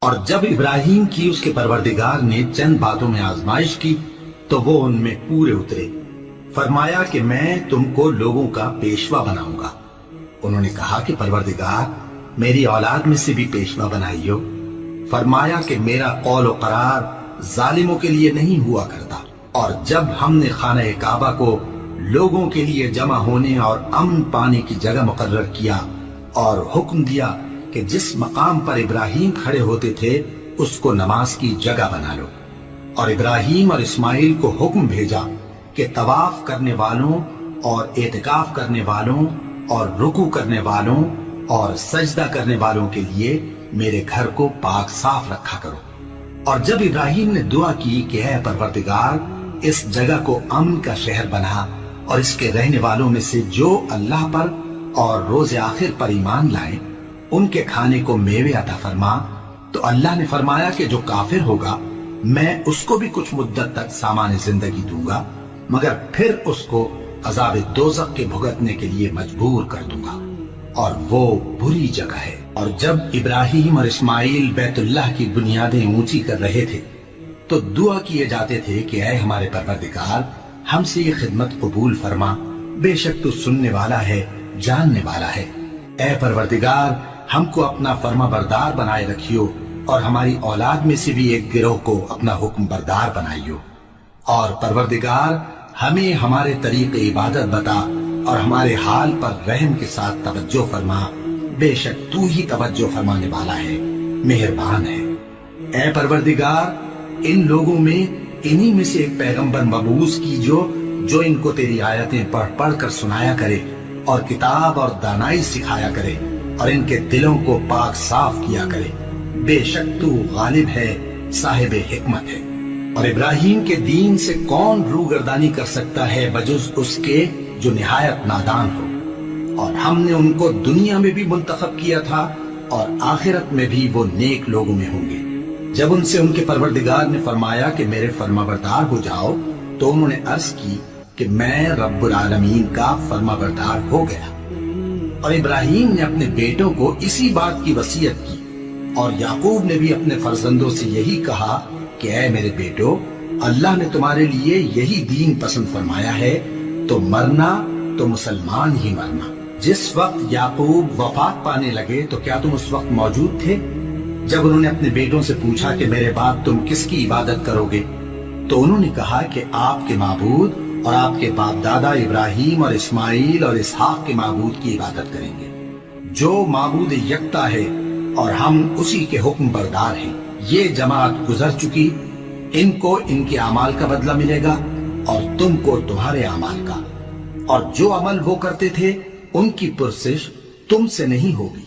اور جب ابراہیم کی اس کے پروردگار نے چند باتوں میں آزمائش کی تو وہ ان میں پورے اترے. فرمایا کہ میں تم کو لوگوں کا پیشوا بناؤں گا. انہوں نے کہا کہ پروردگار میری اولاد میں سے بھی پیشوا بنائیو. فرمایا کہ میرا قول و قرار ظالموں کے لیے نہیں ہوا کرتا. اور جب ہم نے خانہ کعبہ کو لوگوں کے لیے جمع ہونے اور امن پانے کی جگہ مقرر کیا اور حکم دیا کہ جس مقام پر ابراہیم کھڑے ہوتے تھے اس کو نماز کی جگہ بنا لو، اور ابراہیم اور اسماعیل کو حکم بھیجا کہ طواف کرنے والوں اور اعتکاف کرنے والوں اور رکوع کرنے والوں اور سجدہ کرنے والوں کے لیے میرے گھر کو پاک صاف رکھا کرو. اور جب ابراہیم نے دعا کی کہ اے پروردگار اس جگہ کو امن کا شہر بنا اور اس کے رہنے والوں میں سے جو اللہ پر اور روز آخر پر ایمان لائیں ان کے کھانے کو میوے عطا فرما، تو اللہ نے فرمایا کہ جو کافر ہوگا میں اس کو بھی کچھ مدت تک سامان زندگی دوں گا، مگر پھر اس کو عذاب دوزخ کے بھگتنے کے لیے مجبور کر دوں گا، اور وہ بری جگہ ہے. اور جب ابراہیم اور اسماعیل بیت اللہ کی بنیادیں اونچی کر رہے تھے تو دعا کیے جاتے تھے کہ اے ہمارے پروردگار ہم سے یہ خدمت قبول فرما، بے شک تو سننے والا ہے، جاننے والا ہے. اے پروردگار ہم کو اپنا فرما بردار بنائے رکھیو اور ہماری اولاد میں سے بھی ایک گروہ کو اپنا حکم بردار بنائیو. اور پروردگار ہمیں ہمارے طریق عبادت بتا اور ہمارے حال پر رحم کے ساتھ توجہ فرما، بے شک تو ہی توجہ فرمانے والا ہے، مہربان ہے. اے پروردگار ان لوگوں میں انہی میں سے ایک پیغمبر مبعوث کیجو جو ان کو تیری آیتیں پڑھ پڑھ کر سنایا کرے اور کتاب اور دانائی سکھایا کرے اور ان کے دلوں کو پاک صاف کیا کرے، بے شک تو غالب ہے، صاحب حکمت ہے. اور ابراہیم کے دین سے کون روگردانی کر سکتا ہے بجز اس کے جو نہایت نادان ہو. اور ہم نے ان کو دنیا میں بھی منتخب کیا تھا اور آخرت میں بھی وہ نیک لوگوں میں ہوں گے. جب ان سے ان کے پروردگار نے فرمایا کہ میرے فرما بردار ہو جاؤ تو انہوں نے عرض کی کہ میں رب العالمین کا فرما بردار ہو گیا. اور ابراہیم نے اپنے بیٹوں کو اسی بات کی وصیت کی، اور یعقوب نے بھی اپنے فرزندوں سے یہی کہا کہ اے میرے بیٹو اللہ نے تمہارے لیے یہی دین پسند فرمایا ہے، تو مرنا تو مسلمان ہی مرنا. جس وقت یعقوب وفات پانے لگے تو کیا تم اس وقت موجود تھے جب انہوں نے اپنے بیٹوں سے پوچھا کہ میرے بعد تم کس کی عبادت کرو گے؟ تو انہوں نے کہا کہ آپ کے معبود اور آپ کے باپ دادا ابراہیم اور اسماعیل اور اسحاق کے معبود کی عبادت کریں گے، جو معبود یکتا ہے اور ہم اسی کے حکم بردار ہیں. یہ جماعت گزر چکی، ان کو ان کے اعمال کا بدلہ ملے گا اور تم کو تمہارے اعمال کا، اور جو عمل وہ کرتے تھے ان کی پرسش تم سے نہیں ہوگی.